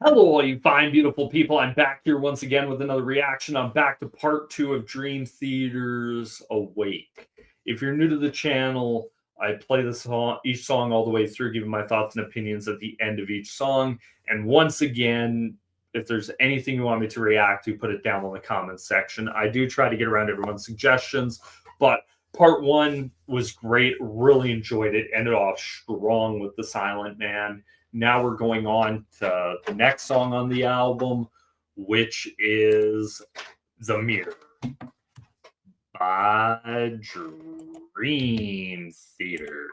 Hello, all you fine, beautiful people. I'm back here once again with another reaction. I'm back to part two of Dream Theater's Awake. If you're new to the channel, I play each song all the way through, giving my thoughts and opinions at the end of each song. And once again, if there's anything you want me to react to, put it down in the comments section. I do try to get around everyone's suggestions, but part one was great. Really enjoyed it. Ended off strong with The Silent Man. Now we're going on to the next song on the album, which is The Mirror by Dream Theater.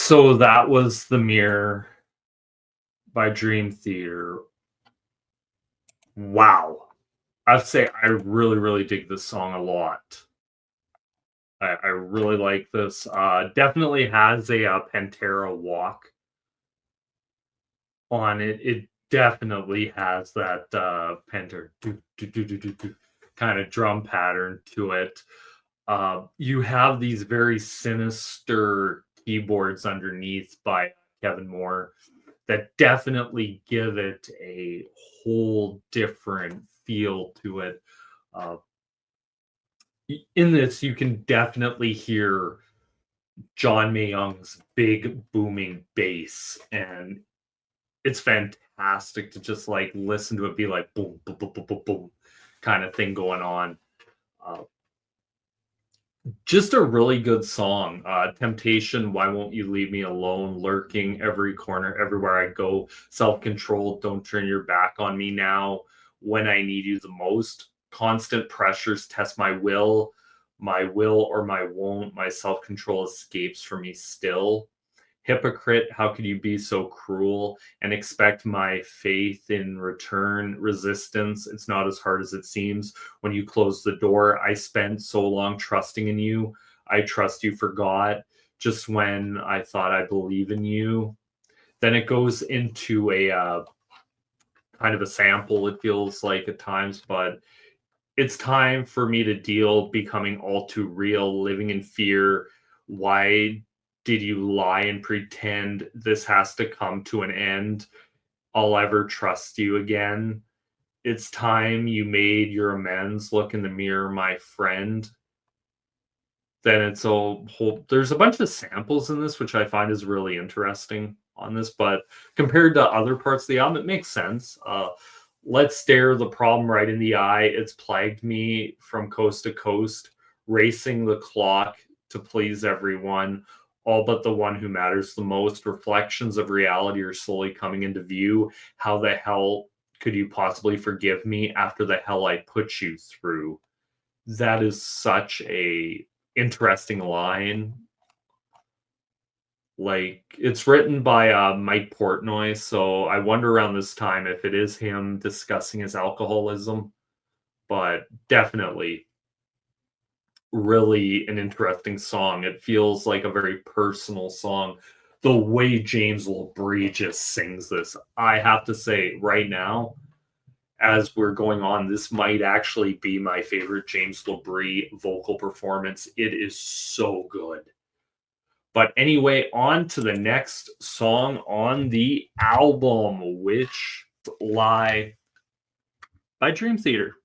So that was The Mirror by Dream Theater. Wow. I'd say I really, really dig this song a lot. I really like this. Definitely has a Pantera walk on it. It definitely has that Pantera kind of drum pattern to it. You have these very sinister keyboards underneath by Kevin Moore that definitely give it a whole different feel to it. In this, you can definitely hear John Mayung's big booming bass, and it's fantastic to just like listen to it be like boom, boom, boom, boom, boom, boom kind of thing going on. Just a really good song. Temptation, Why Won't You Leave Me Alone, Lurking, Every Corner, Everywhere I Go, Self-Control, Don't Turn Your Back on Me Now, When I Need You the Most, Constant Pressures Test My Will or my won't, my self-control escapes from me still. Hypocrite, How Could You Be So Cruel, and Expect My Faith in Return. Resistance, It's Not as Hard as It Seems. When You Close the Door, I Spent So Long Trusting in You, I Trust You Forgot, Just When I Thought I Believe in You. Then it goes into a kind of a sample, it feels like at times, but it's time for me to deal, becoming all too real, living in fear. Why did you lie and pretend this has to come to an end? I'll ever trust you again. It's time you made your amends. Look in the mirror, my friend. Then it's there's a bunch of samples in this, which I find is really interesting on this, but compared to other parts of the album, it makes sense. Let's Stare the Problem Right in the Eye. It's Plagued Me from Coast to Coast. Racing the Clock to Please Everyone. All But the One Who Matters the Most. Reflections of Reality are slowly coming into view. How the hell could you possibly forgive me after the hell I put you through? That is such a interesting line. Like, it's written by Mike Portnoy, so I wonder around this time if it is him discussing his alcoholism, but definitely really an interesting song. It feels like a very personal song. The way James LaBrie just sings this, I have to say right now, as we're going on, this might actually be my favorite James LaBrie vocal performance. It is so good. But anyway, on to the next song on the album, which Lie by Dream Theater.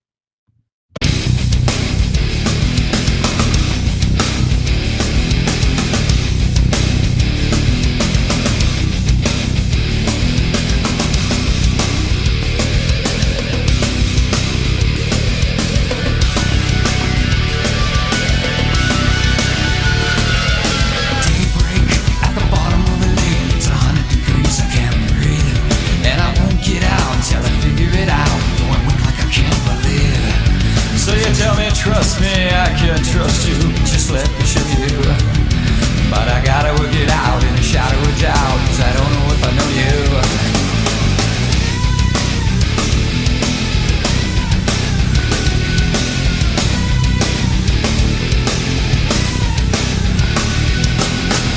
Trust me, I can trust you. Just let me show you. But I gotta work it out in a shadow of doubt, 'cause I don't know if I know you.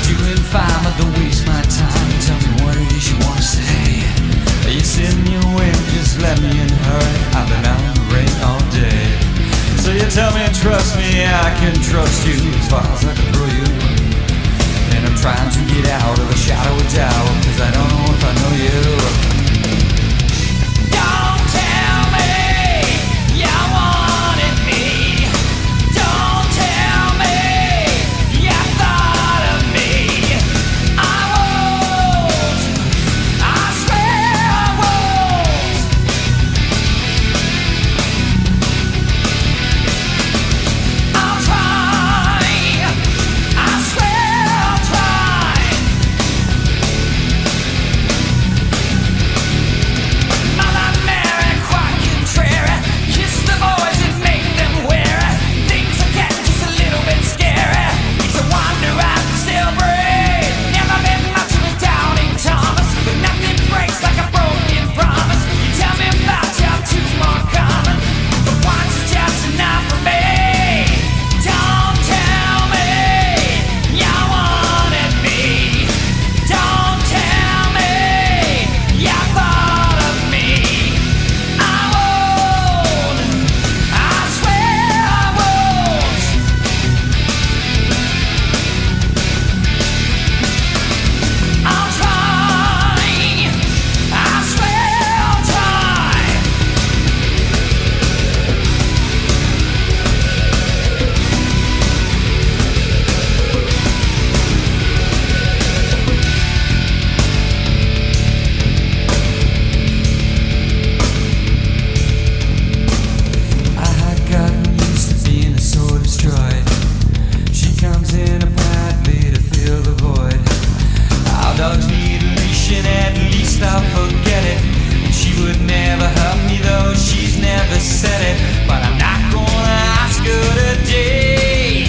Doing fine, but don't waste my time. Tell me what it is you wanna say. You send your way, just let me in hurry. I've been out in the rain all day. So you tell me, trust me, I can trust you as far as I can throw you. And I'm trying to get out of a shadow of doubt, 'cause I don't know if I know you. Don't tell me you wanted me. Don't tell me you thought of me. I won't. I swear I won't. I'll try. I swear I'll try. wishing at least I'll forget it. And she would never hurt me though she's never said it. But I'm not gonna ask her today.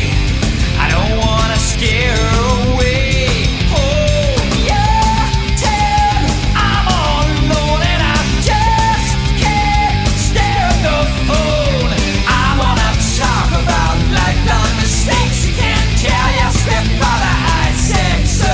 I don't wanna scare her away. Oh yeah, Ted, I'm all alone and I just can't stare at the phone. I wanna talk about lifelong mistakes. You can't tell you slip by the I said so.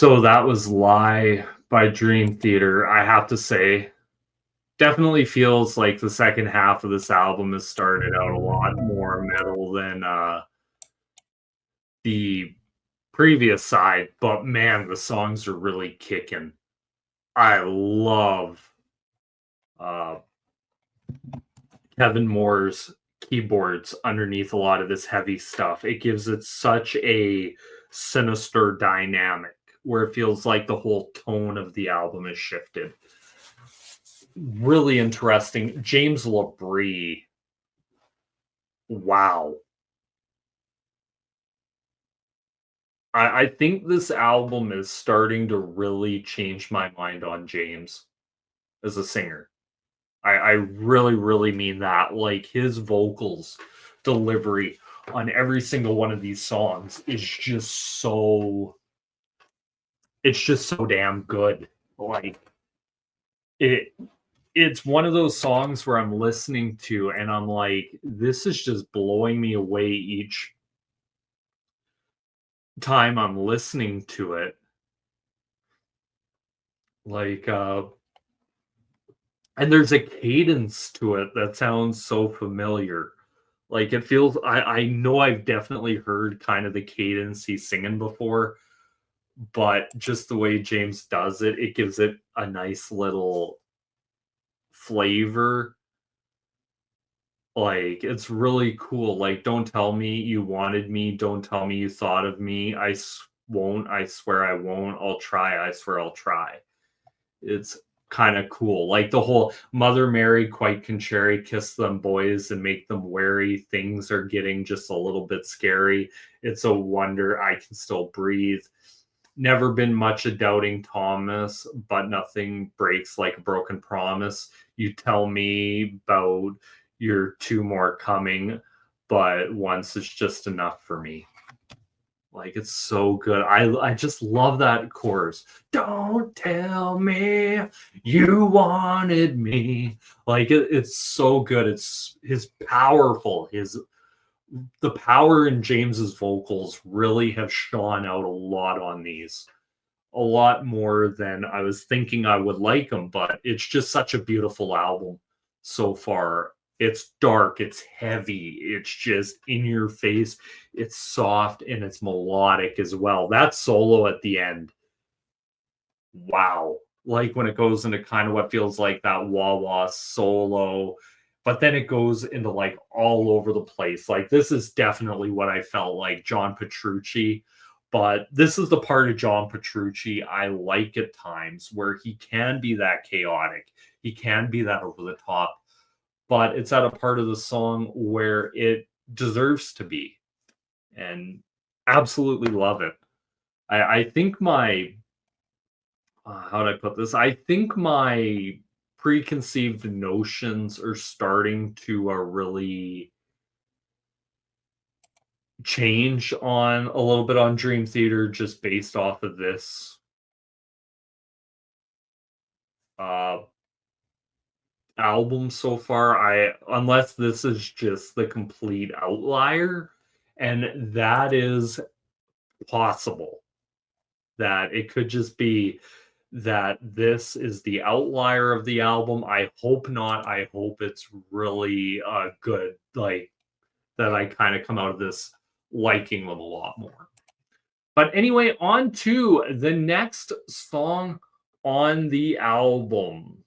So that was Lie by Dream Theater. I have to say, definitely feels like the second half of this album has started out a lot more metal than the previous side, but man, the songs are really kicking. I love Kevin Moore's keyboards underneath a lot of this heavy stuff. It gives it such a sinister dynamic where it feels like the whole tone of the album is shifted. Really interesting. James LaBrie. Wow. I think this album is starting to really change my mind on James as a singer. I really, really mean that. Like, his vocals delivery on every single one of these songs is just so... It's just so damn good. Like, it's one of those songs where I'm listening to and I'm like, this is just blowing me away each time I'm listening to it. Like, And there's a cadence to it that sounds so familiar. Like it feels I know I've definitely heard kind of the cadence he's singing before, but just the way James does it, it gives it a nice little flavor. Like it's really cool. Like, don't tell me you wanted me, don't tell me you thought of me. Won't, I swear I won't. I'll try, I swear I'll try. It's kind of cool. Like the whole Mother Mary quite contrary, kiss them boys and make them wary. Things are getting just a little bit scary. It's a wonder I can still breathe. Never been much a doubting Thomas, but nothing breaks like a broken promise. You tell me about your 2 more coming, but once is just enough for me. Like it's so good. I just love that chorus. Don't tell me you wanted me. Like it's so good. It's powerful. The power in James's vocals really have shone out a lot on these. A lot more than I was thinking I would like them, but it's just such a beautiful album so far. It's dark, it's heavy, it's just in your face, it's soft, and it's melodic as well. That solo at the end, wow. Like when it goes into kind of what feels like that wah-wah solo, but then it goes into like all over the place. Like this is definitely what I felt like John Petrucci, but this is the part of John Petrucci I like at times where he can be that chaotic, he can be that over the top, but it's at a part of the song where it deserves to be, and absolutely love it. I think my, how would I put this? I think my preconceived notions are starting to really change on a little bit on Dream Theater just based off of this album so far. Unless this is just the complete outlier, and that is possible, that it could just be that this is the outlier of the album. I hope not. I hope it's really good, like that I kind of come out of this liking them a lot more. But anyway, on to the next song on the album,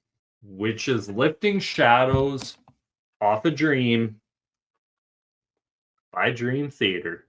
which is Lifting Shadows off a Dream by Dream Theater.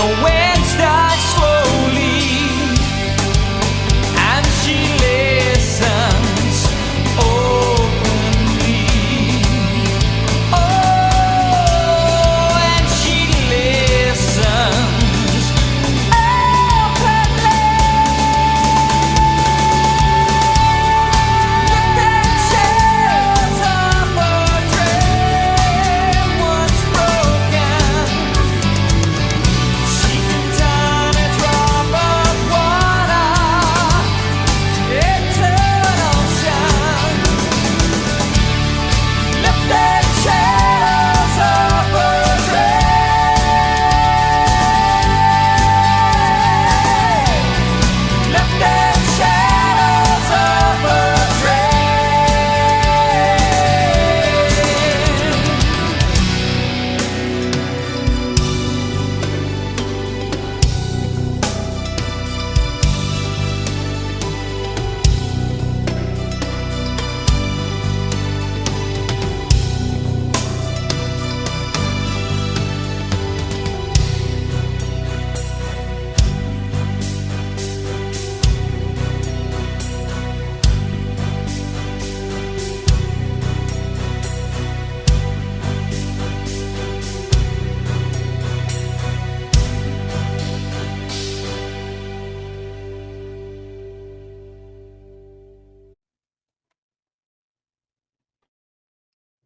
the wind starts slowly, and she listens openly. Oh, and she listens openly. Lifting shadows of a dream once broken, she can turn a drop of water into an ocean. Lifting shadows of a dream. Lifting shadows of a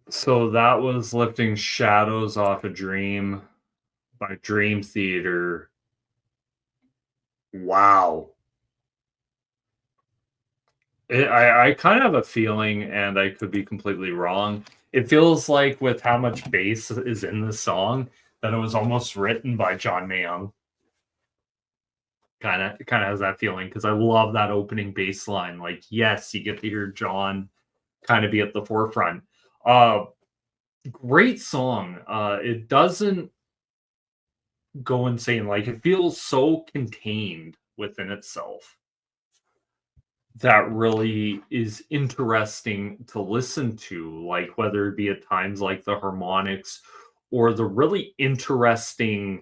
So that was Lifting Shadows Off a Dream by Dream Theater. Wow. I kind of have a feeling, and I could be completely wrong. It feels like with how much bass is in the song that it was almost written by John Mayung. Kind of has that feeling because I love that opening bass line. Like, yes, you get to hear John kind of be at the forefront. Great song. It doesn't go insane. Like, it feels so contained within itself. That really is interesting to listen to, like whether it be at times like the harmonics or the really interesting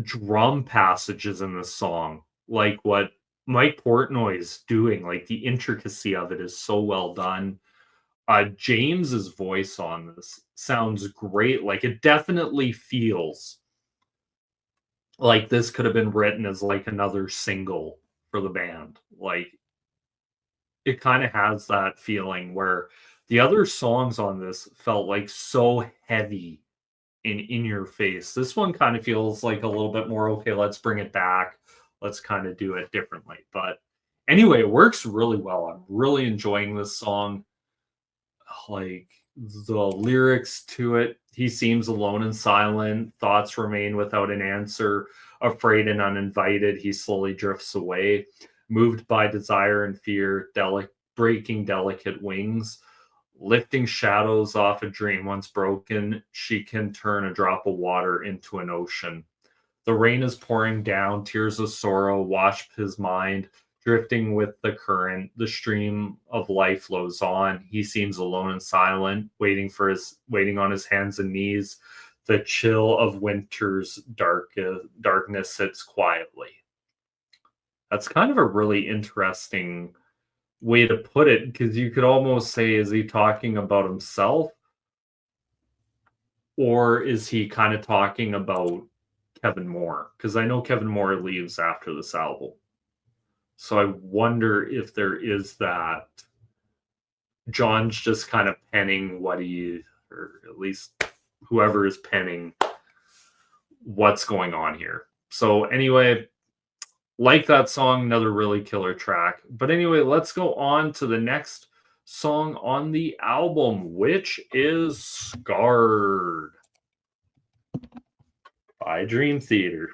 drum passages in the song, like what Mike Portnoy is doing. Like, the intricacy of it is so well done. James's voice on this sounds great. Like, it definitely feels like this could have been written as like another single for the band. Like, it kind of has that feeling where the other songs on this felt like so heavy and in your face. This one kind of feels like a little bit more, okay, let's bring it back. Let's kind of do it differently. But anyway, it works really well. I'm really enjoying this song. Like, the lyrics to it, he seems alone and silent. Thoughts remain without an answer. Afraid and uninvited, he slowly drifts away. Moved by desire and fear, breaking delicate wings. Lifting shadows off a dream once broken, she can turn a drop of water into an ocean. The rain is pouring down, tears of sorrow wash his mind. Drifting with the current, the stream of life flows on. He seems alone and silent, waiting on his hands and knees. The chill of winter's darkness sits quietly. That's kind of a really interesting way to put it, because you could almost say, is he talking about himself? Or is he kind of talking about Kevin Moore? Because I know Kevin Moore leaves after this album. So I wonder if there is that John's just kind of penning what he, or at least whoever is penning what's going on here. So anyway, like that song, another really killer track. But anyway, let's go on to the next song on the album, which is Scarred by Dream Theater.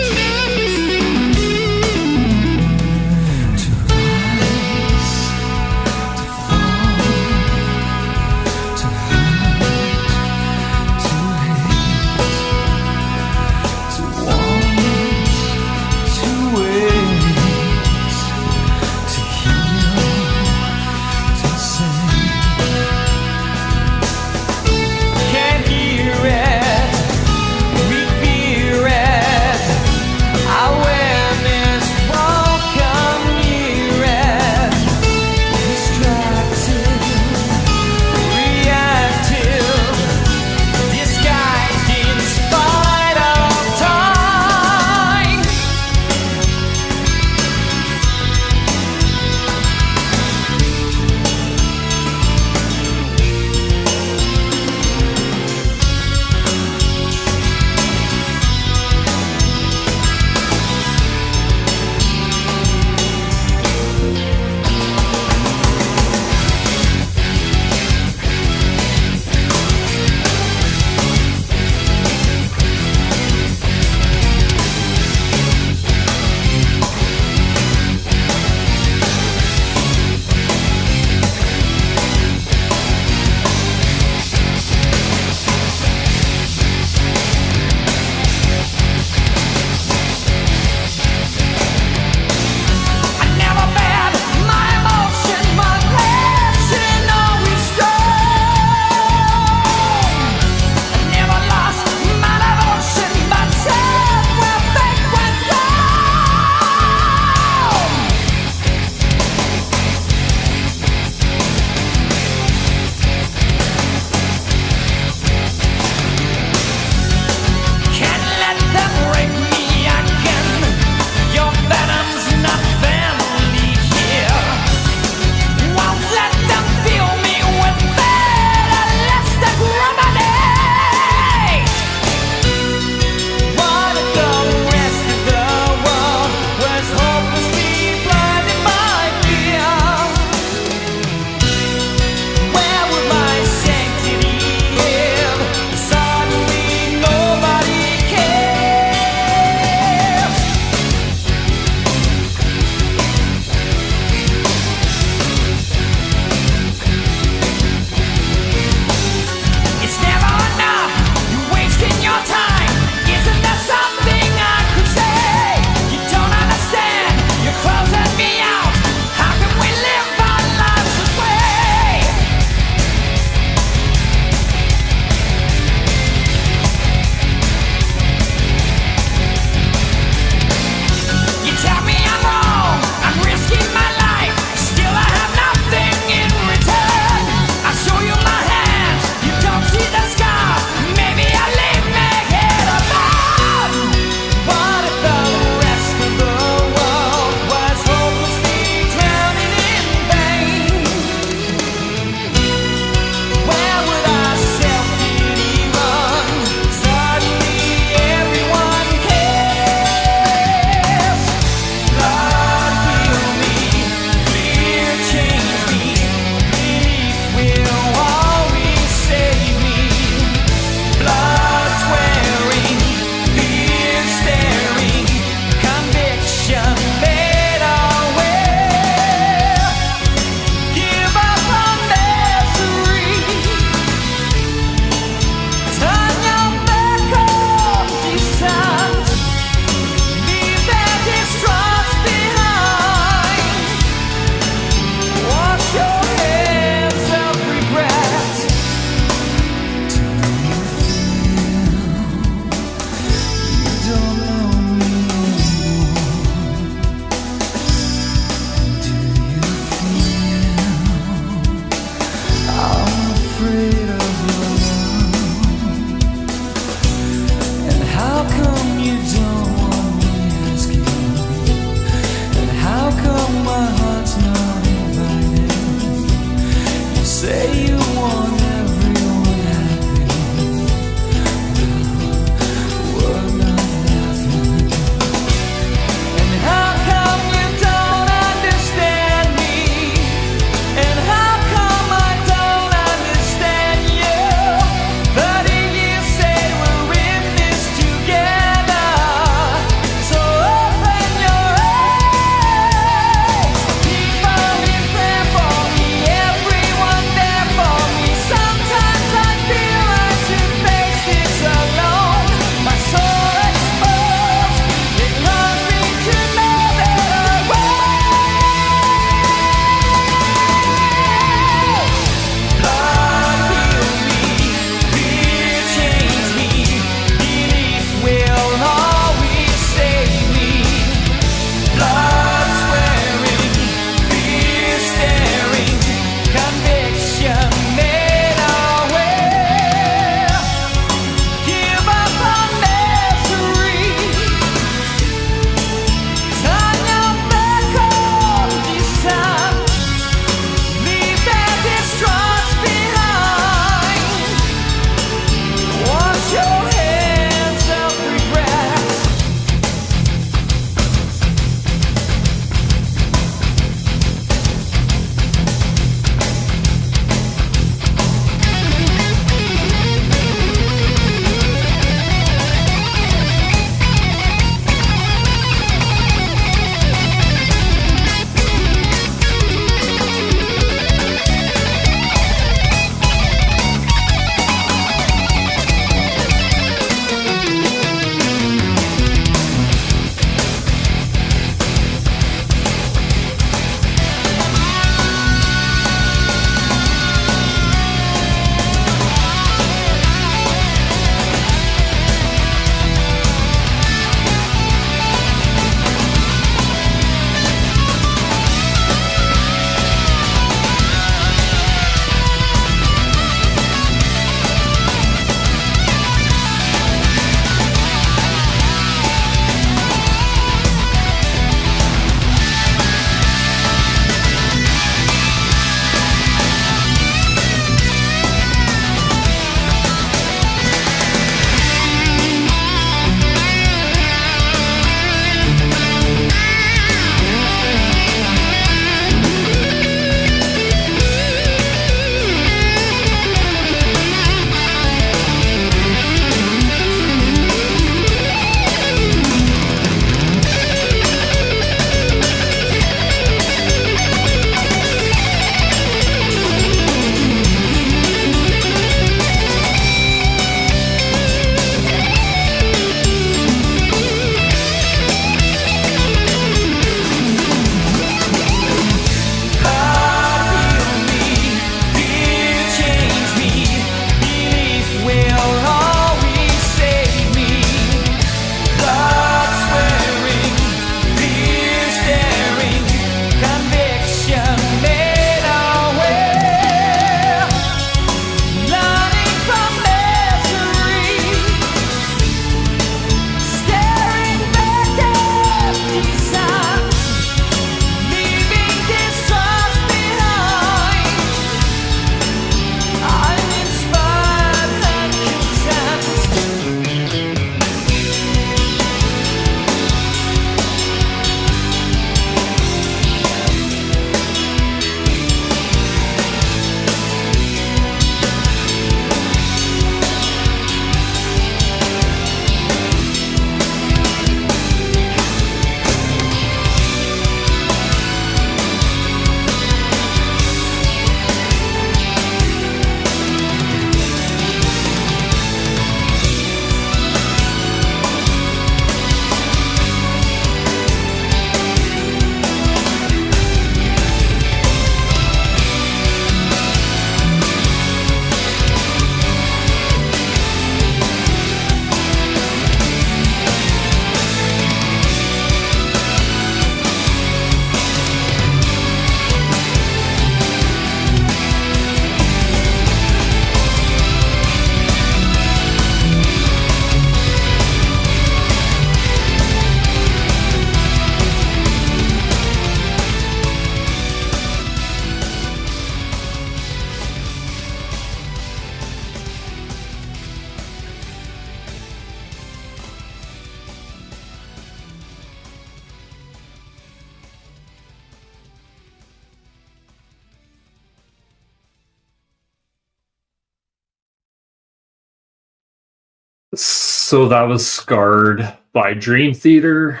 So that was Scarred by Dream Theater.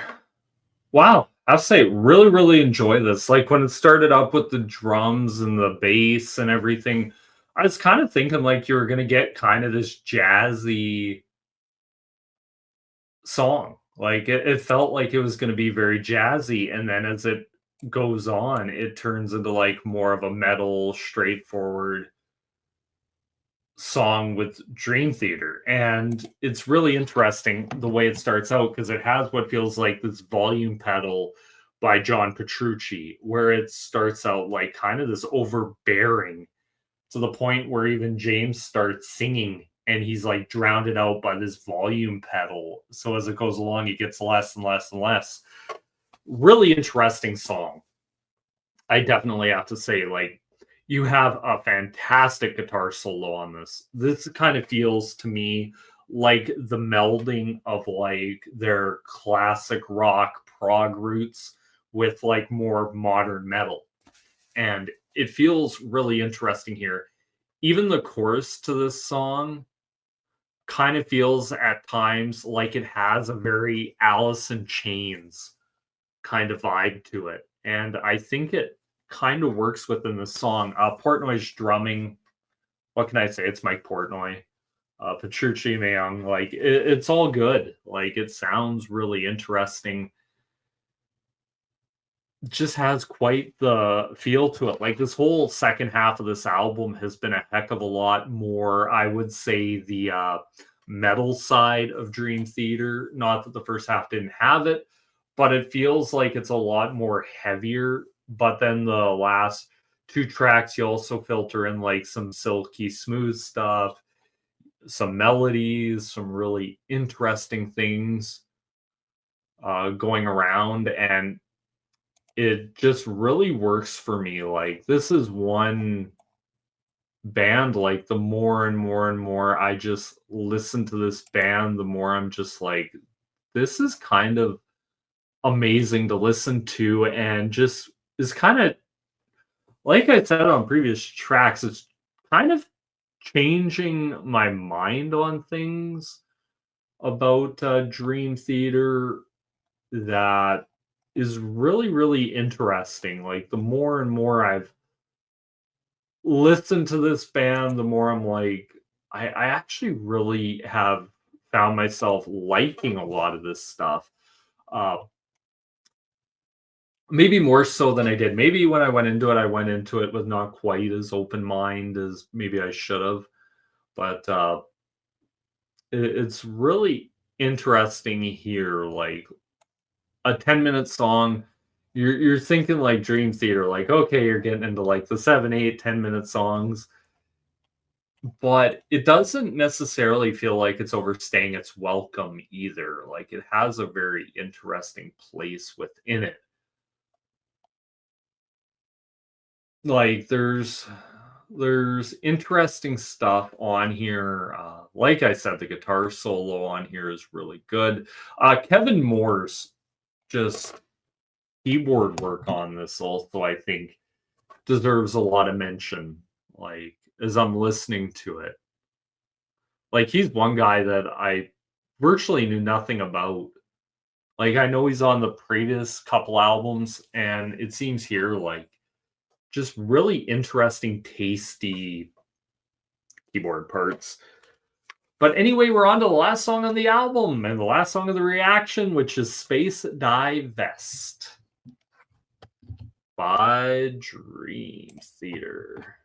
Wow, I have to say, really, really enjoy this. Like when it started up with the drums and the bass and everything, I was kind of thinking like you were gonna get kind of this jazzy song. Like it felt like it was gonna be very jazzy, and then as it goes on, it turns into like more of a metal, straightforward song with Dream Theater. And it's really interesting the way it starts out because it has what feels like this volume pedal by John Petrucci, where it starts out like kind of this overbearing to the point where even James starts singing and he's like drowned it out by this volume pedal. So as it goes along, it gets less and less and less. Really interesting song. I definitely have to say, like, you have a fantastic guitar solo on this. This kind of feels to me like the melding of like their classic rock prog roots with like more modern metal. And it feels really interesting here. Even the chorus to this song kind of feels at times like it has a very Alice in Chains kind of vibe to it. And I think it kind of works within the song. Portnoy's drumming, what can I say? It's Mike Portnoy. Petrucci Mayung, like it's all good. Like it sounds really interesting. Just has quite the feel to it. Like this whole second half of this album has been a heck of a lot more, I would say, the metal side of Dream Theater. Not that the first half didn't have it, but it feels like it's a lot more heavier. But then the last two tracks, you also filter in like some silky smooth stuff, some melodies, some really interesting things going around, and it just really works for me. Like this is one band, like the more and more and more I just listen to this band, the more I'm just like, this is kind of amazing to listen to, and just is kind of like I said on previous tracks, it's kind of changing my mind on things about Dream Theater that is really, really interesting. Like the more and more I've listened to this band, the more I'm like, I actually really have found myself liking a lot of this stuff. Uh, Maybe more so than I did. Maybe when I went into it with not quite as open mind as maybe I should have. But it's really interesting here. Like a 10-minute song, you're thinking like Dream Theater, like okay, you're getting into like the 7, 8, 10-minute songs, but it doesn't necessarily feel like it's overstaying its welcome either. Like it has a very interesting place within it. Like there's interesting stuff on here. Like I said, the guitar solo on here is really good. Kevin Moore's just keyboard work on this also, I think, deserves a lot of mention. Like as I'm listening to it, like he's one guy that I virtually knew nothing about. Like I know he's on the previous couple albums, and it seems here like just really interesting, tasty keyboard parts. But anyway, we're on to the last song on the album and the last song of the reaction, which is Space Divest by Dream Theater.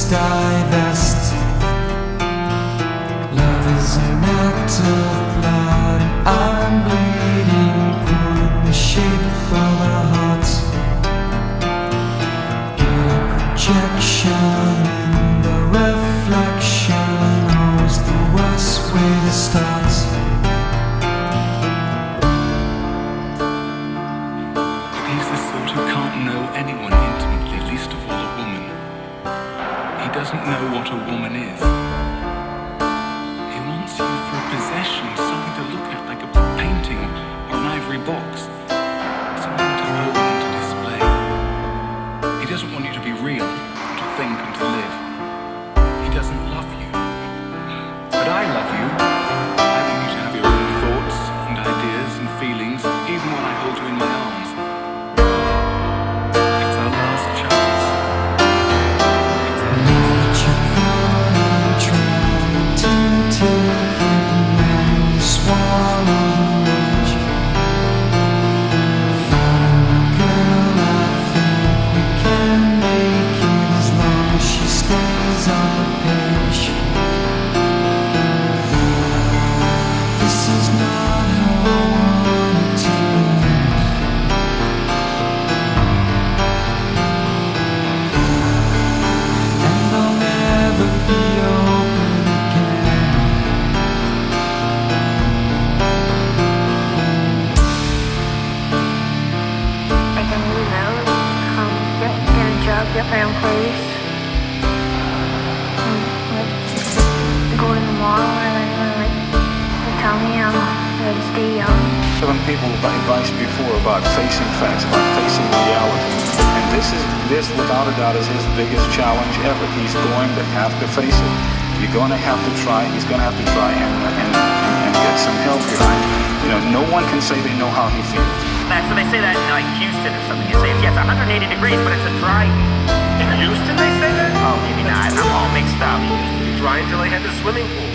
divest. Love is an act of blood. I'm bleeding, born in the shape of a heart. Get a projection in the reflection. Always the worst way to start. But he's the sort who can't know anyone intimately, least of all a woman. He doesn't know what a woman is. He wants you for a possession, something to look at like a painting or an ivory box, something to own and to display. He doesn't want you to be real, to think and to live. He doesn't love you. But I love you. I want you to have your own thoughts and ideas and feelings, even when I hold you in my arms. It's our last chance. It's our last Your parent place. Go in the mall and they tell me to stay young. When people advised before about facing facts, about facing reality, and this without a doubt is his biggest challenge ever. He's going to have to face it. You're going to have to try. He's going to have to try and get some help here. You know, no one can say they know how he feels. So they say that in like Houston or something. You say, yeah, it's 180 degrees, but it's a dry heat. In Houston they say that? Oh, maybe not. I'm all mixed up. Dry until they had the swimming pool.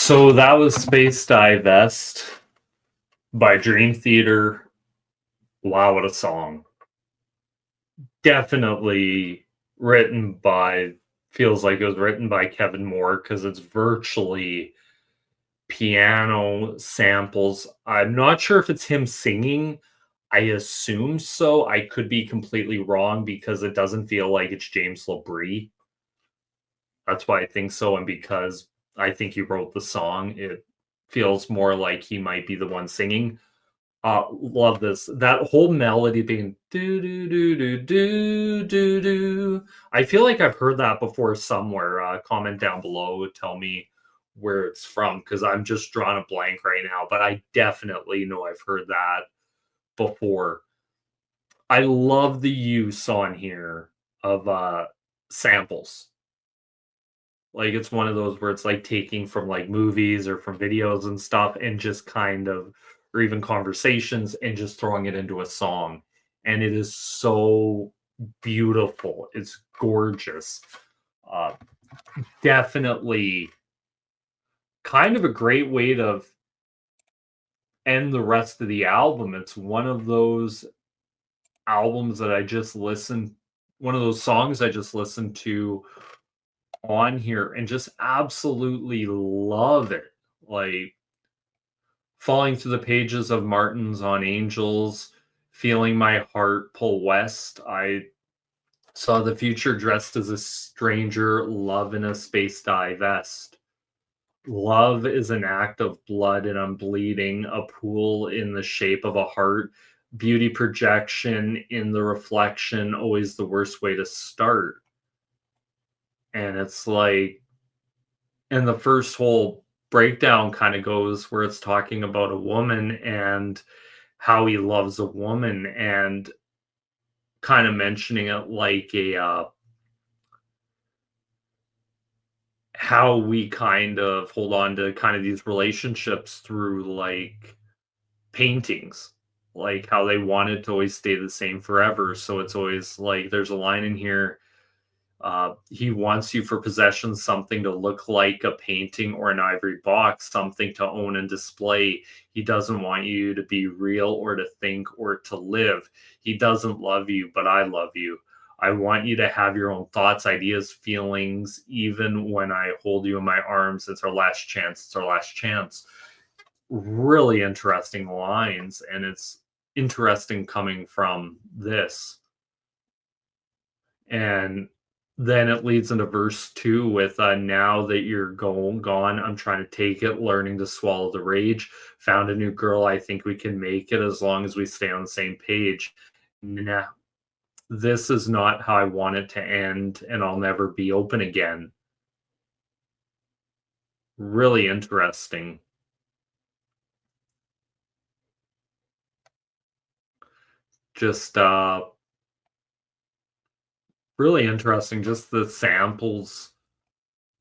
So that was Space Divest by Dream Theater. Wow, what a song. Definitely feels like it was written by Kevin Moore, because it's virtually piano samples. I'm not sure if it's him singing. I assume so. I could be completely wrong because it doesn't feel like it's James LaBrie. That's why I think so. And because I think he wrote the song, it feels more like he might be the one singing. Love this. That whole melody being do do do do do do do. I feel like I've heard that before somewhere. Comment down below, tell me where it's from, because I'm just drawing a blank right now. But I definitely know I've heard that before. I love the use on here of samples. Like, it's one of those where it's like taking from like movies or from videos and stuff, and just kind of, or even conversations, and just throwing it into a song. And it is so beautiful. It's gorgeous. Definitely kind of a great way to end the rest of the album. It's one of those albums that I just listened, one of those songs I just listened to on here and just absolutely love it. Like, falling through the pages of Martin's on Angels, feeling my heart pull west. I saw the future dressed as a stranger, love in a space divest. Love is an act of blood and I'm bleeding, a pool in the shape of a heart, beauty projection in the reflection, always the worst way to start. And it's like, and the first whole breakdown kind of goes where it's talking about a woman and how he loves a woman, and kind of mentioning it like a how we kind of hold on to kind of these relationships through like paintings, like how they wanted to always stay the same forever. So it's always like, there's a line in here, he wants you for possession, something to look like a painting or an ivory box, something to own and display. He doesn't want you to be real or to think or to live. He doesn't love you, but I love you. I want you to have your own thoughts, ideas, feelings. Even when I hold you in my arms, it's our last chance. It's our last chance. Really interesting lines, and it's interesting coming from this. And then it leads into verse 2 with now that you're gone, I'm trying to take it, learning to swallow the rage. Found a new girl, I think we can make it as long as we stay on the same page. Nah, this is not how I want it to end, and I'll never be open again. Really interesting. Just really interesting. Just the samples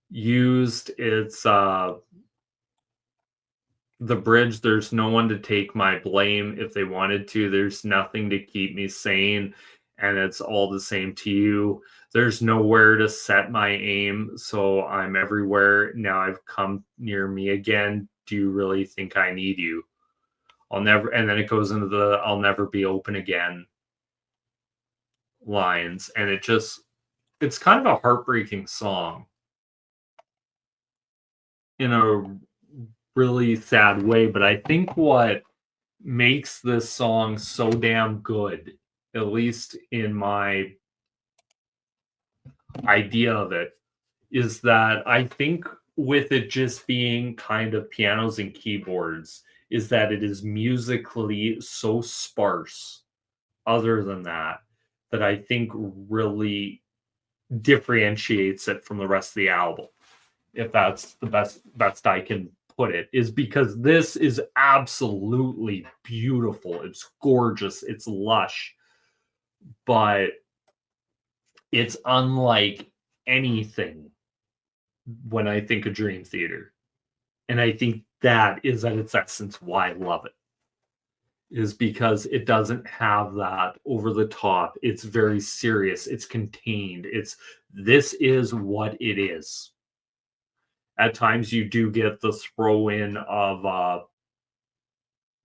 used. It's the bridge, there's no one to take my blame. If they wanted to, there's nothing to keep me sane, and it's all the same to you. There's nowhere to set my aim, so I'm everywhere. Now I've come near me again. Do you really think I need you? I'll never, and then it goes into the I'll never be open again lines, and it's kind of a heartbreaking song in a really sad way. But I think what makes this song so damn good, at least in my idea of it, is that I think with it just being kind of pianos and keyboards, is that it is musically so sparse, other than that, that I think really differentiates it from the rest of the album, if that's the best I can put it, is because this is absolutely beautiful. It's gorgeous. It's lush, but it's unlike anything when I think of Dream Theater. And I think that is at its essence why I love it, is because it doesn't have that over the top. It's very serious. It's contained. This is what it is. At times you do get the throw in of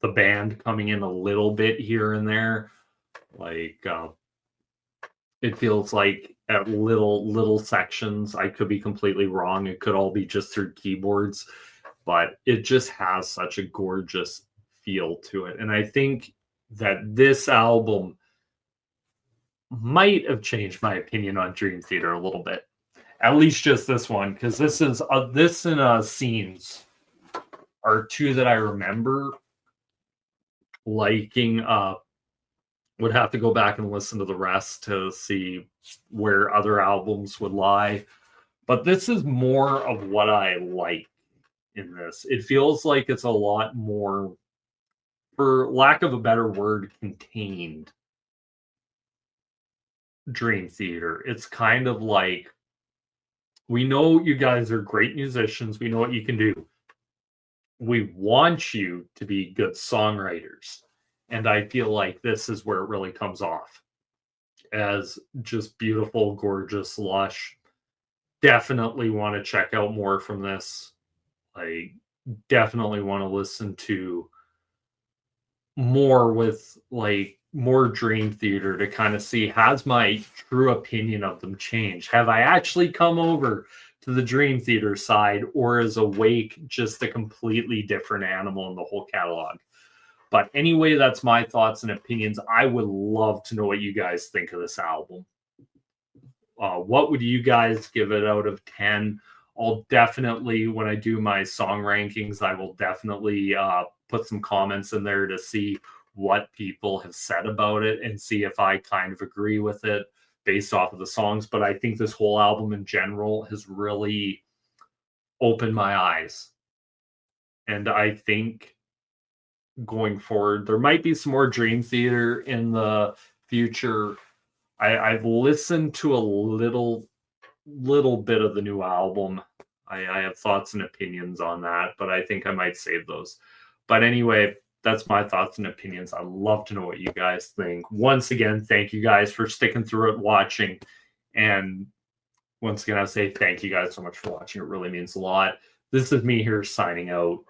the band coming in a little bit here and there. Like it feels like at little sections. I could be completely wrong. It could all be just through keyboards, but it just has such a gorgeous feel to it. And I think that this album might have changed my opinion on Dream Theater a little bit. At least just this one, because this and Scenes are two that I remember liking. Would have to go back and listen to the rest to see where other albums would lie. But this is more of what I like in this. It feels like it's a lot more, for lack of a better word, contained Dream Theater. It's kind of like, we know you guys are great musicians. We know what you can do. We want you to be good songwriters. And I feel like this is where it really comes off as just beautiful, gorgeous, lush. Definitely want to check out more from this. I definitely want to listen to more with like more Dream Theater to kind of see, has my true opinion of them changed? Have I actually come over to the Dream Theater side, or is Awake just a completely different animal in the whole catalog? But anyway, that's my thoughts and opinions. I would love to know what you guys think of this album. What would you guys give it out of 10? I'll definitely, when I do my song rankings, I will definitely put some comments in there to see what people have said about it and see if I kind of agree with it based off of the songs. But I think this whole album in general has really opened my eyes. And I think going forward, there might be some more Dream Theater in the future. I've listened to a little bit of the new album. I have thoughts and opinions on that, but I think I might save those. But anyway, that's my thoughts and opinions. I'd love to know what you guys think. Once again, thank you guys for sticking through it, watching. And once again, I say thank you guys so much for watching. It really means a lot. This is me here signing out.